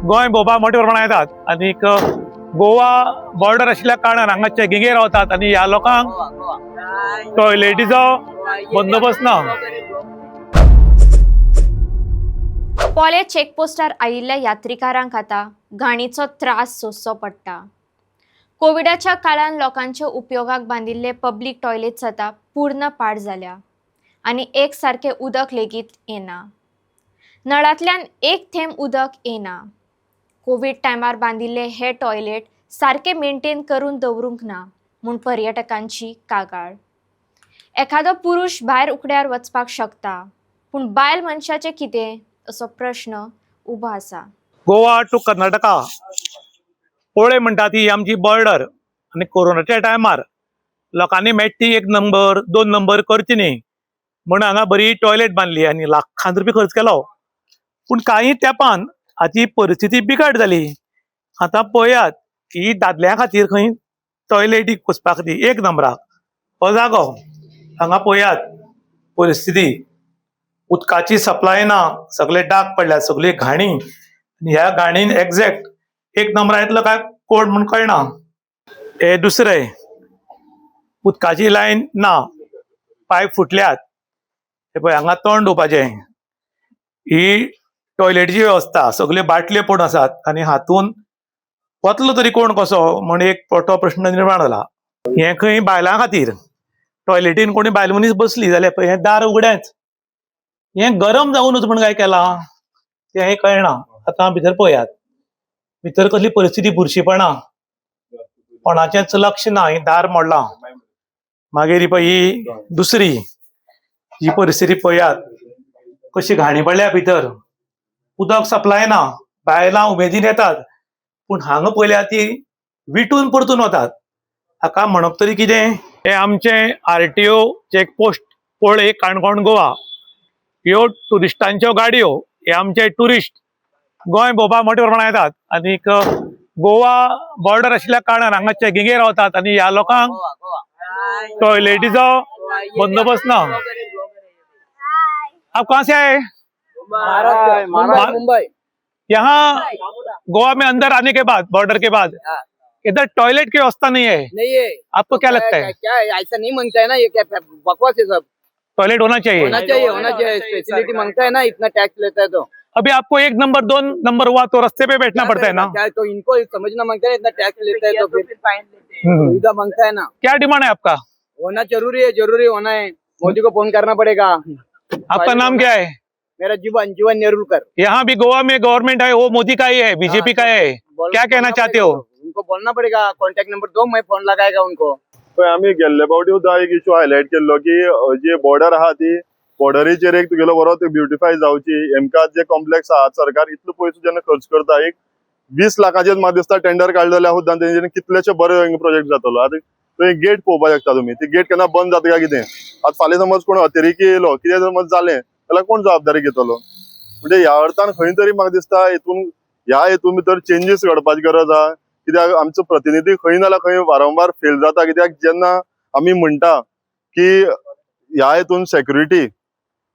गोंय भोवपाक मोठ्या प्रमाणात येतात आणि गोवा बॉर्डर आशिल्ल्या कारणान हांगाचे गिंगे रावतात आणि ह्या लोकांक टॉयलेटीचो बंदोबस्त ना। पोले चेकपोस्टार आयिल्ल्या यात्रिकारांक आता घाणीचो त्रास सोंसचो पडटा। कोविडाच्या काळान लोकांच्या उपयोगाक बांदिल्ले पब्लीक टॉयलेट्स आता पूर्ण पाड जाल्या आणि एक सारखे उदक लेगीत येना। नळांतल्यान एक थेंब उदक येना। कोविड टायमार बांदिल्ले हे टॉयलेट सारखे मेंटेन करून दवरूंक ना म्हूण पर्यटकांची कागाळ। एखादो पुरुष भायर उकड्यार वचपाक शकता, पूण बायल मनशाचें कितें असो प्रश्न उबो आसा। गोवा टू कर्नाटका पोळे म्हणटा ती आमची बॉर्डर आणि कोरोनाच्या टायमार लोकांनी मेट्टी 1 नंबर 2 नंबर करची न्ही म्हण हांगा बरी टॉयलेट बांधली आणि लाखांत रुपये खर्च केलो। पूण काही तेंपान हाची परिस्थिती बिकट जाली। आता पळयात की दादल्या खातीर खंय टॉयलेटीक वचपाक दी 1 नंबराक हो जागो हांगा पळयात परिस्थिती उदकाची सप्लाय ना, सगळे डाग पडल्यात, सगळी घाणी आणि ह्या घाणीन एक्झॅक्ट 1 नंबरा येतलो काय कोण म्हण कळना। हे दुसरे उदकाची लायन ना, पायप फुटल्यात, हे पळय हांगा तोंड धुवपाचें, ही टॉयलेटीची वेवस्था, सगळे बाटल्यो पडून आसात आणि हातून वतलो तरी कोण कसो म्हण एक मोठो प्रश्न निर्माण जाला। हे खंय बायलां खातीर टॉयलेटीन कोणी बायल मनीस बसली जाल्यार पळय हें दार उगडेंच, हें गरम जावनूच म्हण काय केलां तें कळना। आतां भितर पळयात, भितर कसली परिस्थिती बुरशीपणा, कोणाचेंच लक्ष ना, ही दार मोडलां। मागीर ही दुसरी ही परिस्थिती पळयात कशी घाणी पडल्या भितर, उदक सप्लाय ना, बायलां उमेदीन येतात पूण हांगा पळयल्यार ती विटून परतून वतात। हाका म्हणप तरी कितें? हे आमचे RTO चेकपोस्ट पोळे काणकोण गोवा ह्यो टुरिस्टांच्यो गाडयो, हे आमचे टुरिस्ट गोंय भोवपाक मोठ्या प्रमाणात येतात आणि गोवा बॉर्डर आशिल्ल्या कारणान हांगाचे गिंगे रावतात आणि ह्या लोकांक टॉयलेटीचो बंदोबस्त ना। आप कहाँ से आए? मुंबई। यहाँ गोवा में अंदर आने के बाद, बॉर्डर के बाद इधर टॉयलेट की व्यवस्था नहीं है। नहीं है। आपको क्या लगता है? क्या है? ऐसा नहीं मांगता है ना, ये क्या बकवास है सब। टॉयलेट होना चाहिए। होना चाहिए। फैसिलिटी मांगता है ना, इतना टैक्स लेता है तो। अभी आपको 1 नंबर 2 नंबर हुआ तो रास्ते पे बैठना पड़ता है ना। क्या तो इनको समझना मांगता है, इतना टैक्स लेता है तो फिर फाइन लेते हैं, सुविधा मांगता है ना। क्या डिमांड है आपका? होना जरूरी होना है। मोदी को फोन करना पड़ेगा। आपका नाम क्या है? मेरा जीवन नेरुलकर। यहाँ भी गोवा में गवर्नमेंट है वो मोदी का ही है, बीजेपी का है। क्या कहना चाहते हो? उनको बोलना पड़ेगा, कॉन्टैक्ट नंबर दो, मैं फोन लगाएगा उनको। आम्ही गेल्ले फावटी सुद्दां एक इश्यू हायलायट केल्लो की जी बॉर्डर आहा ती बॉर्डरीचेर एक तुगेलो बरो ती ब्युटिफाय जावची। एमकाज जे कॉम्प्लेक्स आहात, सरकार इतलो पयसो जेन्ना खर्च करता, एक 20 लाखाचेर म्हाका दिसता टेंडर काडलें जाल्यार सुद्दां तेंच्यांनी कितलेशे बरे प्रोजेक्ट जातलो। आतां थंय गेट पळोवपाक शकता तुमी, ती गेट केन्ना बंद जाता काय कितें। आतां फाल्यां समज कोण अतिरेकी येयलो, कितें समज जालें जाल्यार कोण जबाबदारी घेतलो? म्हणजे ह्या अर्थान खंय तरी म्हाका दिसता ह्या भितर चेंजीस घडपाची गरज आहा। कित्याक आमचो प्रतिनिधी खंय ना खंय वारंवार फेल जाता। कित्याक जेन्ना आमी म्हणटा की ह्या हितून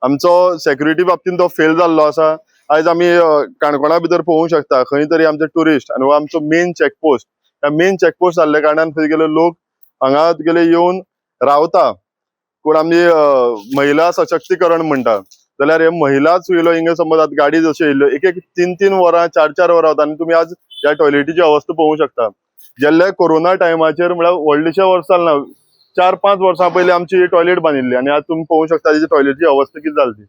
आमचो सेक्युरिटी बाबतींत तो फेल जाल्लो आसा। आयज आमी काणकोणा भितर पळोवंक शकता, खंय तरी आमचे टुरिस्ट आनी हो आमचो मेन चेकपोस्ट, ह्या मेन चेकपोस्ट जाल्ल्या कारणान थंय गेले लोक हांगा तुगेले येवन रावता। पूण आमी महिला सशक्तीकरण म्हणटा जाल्यार हे महिलाच येयलो हिंगा समज आतां गाडी जश्यो येयल्यो एक 3-3 वरां 4-4 वरां वता आनी तुमी आज ह्या टॉयलेटीची अवस्था पळोवंक शकता। गेल्ल्या कोरोना टायमाचेर म्हळ्यार व्हडलेशे वर्सां ना, 4-5 वर्सां पयलीं आमची टॉयलेट बांदिल्ली आणि आज तुम्ही पळोवंक शकता तेजी टॉयलेटीची अवस्था कितें जाली ती।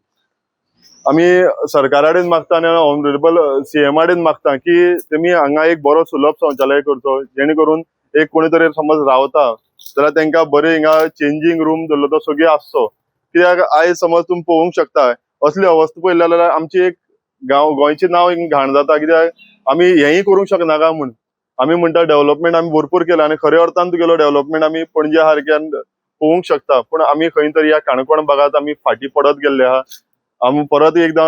आमी सरकारा कडेन मागता आणि ऑनरेबल CM कडेन मागता की तुमी हांगा एक बरो सुलभ शौचालय करचो, जेणे करून एक कोणी तरी समज रावता जाल्यार तांकां बरे हिंगा चेंजिंग रूम धरलो तो सगळी आसचो। कित्याक आयज समज तुम्ही पळोवंक शकता असली अवस्था पळयली जाल्यार आमची एक गोंयचें नांव घाण जाता। कित्याक आमी हेंय करूंक शकना काय म्हूण आमी म्हणटा डेव्हलपमेंट आमी भरपूर केला आणि खऱ्या अर्थान तुगेलो डेव्हलपमेंट आमी पणजे सारक्यान पळोवंक शकता, पूण आमी खंय तरी ह्या काणकोण भागात आमी फाटी पडत गेल्ले आहा। आमी परत एकदां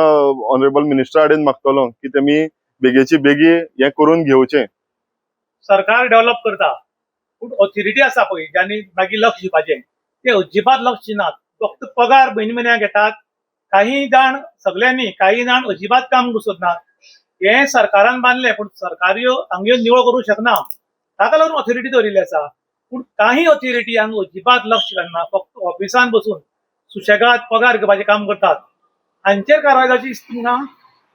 ऑनरेबल मिनिस्टरा कडेन मागतलो की तेमी बेगीचे बेगी हें करून घेवचें। सरकार डेव्हलप करता पूण ऑथॉरिटी आसा पळय ज्यांनी मागीर लक्ष दिवपाचें ते अजिबात लक्ष दिनात, फक्त पगार म्हयन्या घेतात। काही जाण सगळ्यांनी, काही जाण अजिबात काम सोदनात। हे सरकारान बांधले पण सरकारी हांगा येवन निवळ करूंक शकना, ताका लागून ऑथॉरिटी दवरिल्ली आसा. पूण काही ऑथॉरिटी हांगा अजिबात लक्ष घालना, फक्त ऑफिसान बसून सुशेगाद पगार घेवपाचें काम करतात. हांचेर कारवाय जावची दिसता तुमकां?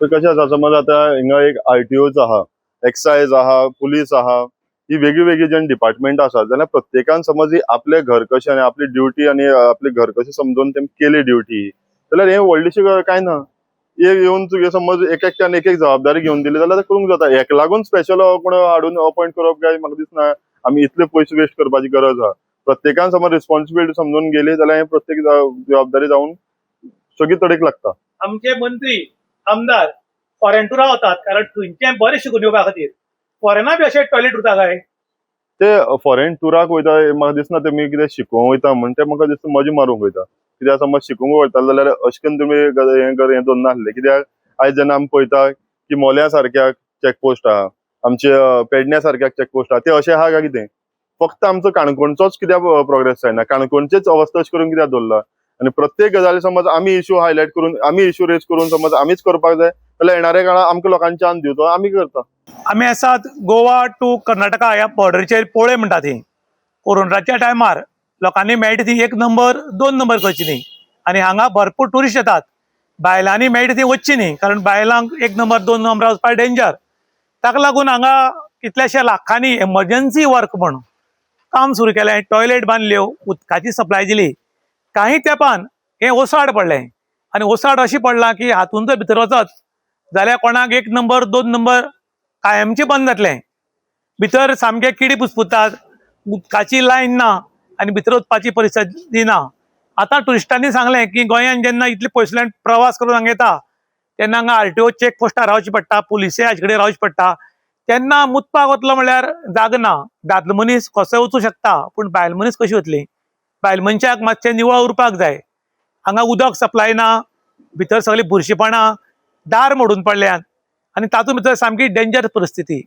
तर कशें आसा, समज आतां हिंगा एक RTOच आहा, एक्सायज आहा, पुलीस आहा, ही वेगळी वेगळी जेन्ना डिपार्टमेंट आसा जाल्यार प्रत्येकान समज ही आपले घर कशें आनी आपली ड्युटी आनी आपले घर कशें समजून तेंणी केली ड्युटी जाल्यार हे व्हडलीशी कांय ना. येवन तुगे समज एक एकट्यान एक एक जबाबदारी घेवन दिली जाल्यार करूंक जाता. हेका लागून स्पेशल कोण हाडून अपॉइंट करप काय म्हाका दिसना. आमी इतले पयशे वेस्ट करपाची गरज आहा. प्रत्येकान समज रिस्पॉन्सिबिलिटी समजून गेली जाल्यार हे प्रत्येक जबाबदारी जावन सगळी तडेक लागता. आमचे मंत्री आमदार फॉरेन टुरा वतात कारण थंयचे बरें शिकून येवपा खातीर. फॉरेना बी अशे टॉयलेट उरता काय? ते फॉरेन टुराक वयता म्हाका दिसना तेमी कितें शिकोवंक वयता म्हण ते म्हाका दिसता मजा मारूंक वयता. कित्याक समज शिकूंक वयता जाल्यार अशें करून तुमी हें दवरना आसलें. कित्याक आयज जेन्ना आमी पळयता की मोल्या सारक्या चॅकपोस्ट आहा, आमचे पेडण्या सारक्या चॅकपोस्ट आहा, ते अशें आहा काय कितें? फक्त आमचो काणकोणचोच कित्याक प्रोग्रेस जायना, काणकोणचेच अवस्था अशें करून कित्याक दवरला. आनी प्रत्येक गजाली समज आमी इश्यू हायलायट करून आमी इश्यू रेज करून समज आमीच करपाक जाय जाल्यार येणाऱ्या काळात आमकां लोकांनी चान्स दिवचो, आमी करता. आमी आसात गोवा टू कर्नाटका ह्या बॉर्डरीचेर पोळे म्हणटा ती. कोरोनाच्या टायमार लोकांनी मेळटा ती 1 नंबर 2 नंबर करची न्ही आनी हांगा भरपूर टुरिस्ट येतात. बायलांनी मेळटा ती वचची न्ही कारण बायलांक 1 नंबर 2 नंबर वचपाक डेंजर. ताका लागून हांगा कितल्याशे लाखांनी एमर्जन्सी वर्क म्हण काम सुरू केलें. टॉयलेट बांदल्यो, उदकाची सप्लाय दिली. काही तेंपान हें ओसाड पडलें आनी ओसाड अशी पडला की हातून जर भितर वचत जाल्यार कोणाक 1 नंबर 2 नंबर कायमचे बंद जातले. भितर सामके किडी पुसपुतात, उदकाची लायन ना आनी भितर वचपाची परिस्थिती ना. आतां टुरिस्टांनी सांगलें की गोंयान जेन्ना इतले पयसुल्यान प्रवास करून हांगा येता तेन्ना हांगा RTO चेक पोस्टार रावची पडटा, पुलिसय हाचे कडेन रावची पडटा. तेन्ना मुतपाक वतलो म्हळ्यार जाग ना. दादलो मनीस कसोय वचूं शकता पूण बायल मनीस कशी वतली? बायल मनशाक मातशें निवळ उरपाक जाय. हांगा उदक सप्लाय ना, भितर सगळी बुरशीपणां, दार मोडून पडल्यात आनी तातूंत भितर सामकी डेंजर परिस्थिती.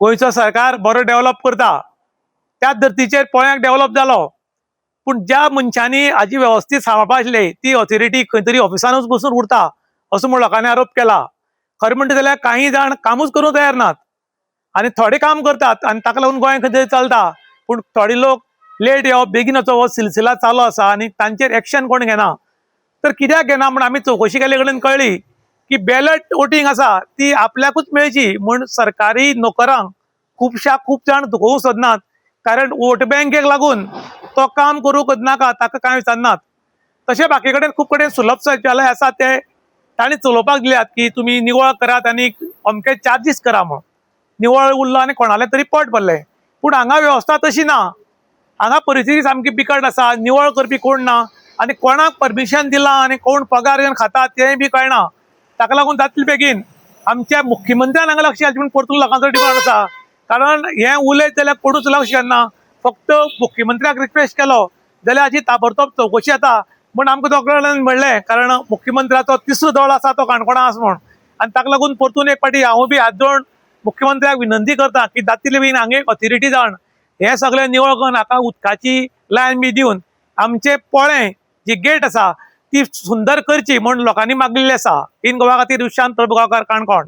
गोंयचो सरकार बरो डेव्हलप करता, त्याच धर्तीचेर पोळ्याक डेव्हलप जालो पूण ज्या मनशांनी हाजी वेवस्थीत सांबाळपा आसली ती ऑथॉरिटी खंय तरी ऑफिसानूच बसून उरता असो म्हूण लोकांनी आरोप केला. खरें म्हणटा जाल्यार काही जाण कामूच करूंक तयार नात आनी थोडे काम करतात आनी ताका लागून गोंय खंय तरी चलता. पूण थोडे लोक लेट येवप बेगीन वचप हो सिलसिला चालू आसा आनी तांचेर एक्शन कोण घेना. तर कित्याक घेना म्हण आमी चवकशी केले कडेन कळ्ळी की बॅलट वोटींग आसा ती आपल्याकूच मेळची म्हूण सरकारी नोकरांक खूब जाण दुखोवंक सोदनात कारण वोट बँकेक लागून तो काम करूंक नाका ताका कांय विचारनात. तशें बाकी कडेन खूब कडेन सुलभ शौचालय आसा ते तांणी चलोवपाक दिल्यात की तुमी निवळ करात आनी अमके चार्जीस करा म्हूण. निवळ उरलो आनी कोणालें तरी पोट भरलें. पूण हांगा वेवस्था तशी ना. हांगा परिस्थिती सामकी बिकट आसा. निवळ करपी कोण ना आनी कोणाक परमिशन दिलां आनी कोण पगार घेवन खाता तेंय बी कळना. ताका लागून जातले बेगीन आमच्या मुख्यमंत्र्यान हांगा लक्ष घालचें म्हूण परतून लोकांचो डिमांड आसा. कारण हें उलयत जाल्यार कोणूच लक्ष घालना. फक्त मुख्यमंत्र्याक रिक्वेस्ट केलो जाल्यार हाची ताबडतोब चवकशी जाता म्हूण आमकां दोगांयन म्हणलें. कारण मुख्यमंत्र्याचो 3रो दौरो आसा तो काणकोणा आसा म्हूण आनी ताका लागून परतून एक फावटी हांव बी हात जोडून मुख्यमंत्र्याक विनंती करता की जातले बेगीन हांगा एक ऑथॉरिटी जावन हें सगळें निवळ करून हाका उदकाची लायन बी दिवन आमचे पोळें जी गेट आसा ती सुंदर करची म्हूण लोकांनी मागिल्लें आसा. इन गोवा खातीर विशांत प्रभुगांवकार, काणकोण.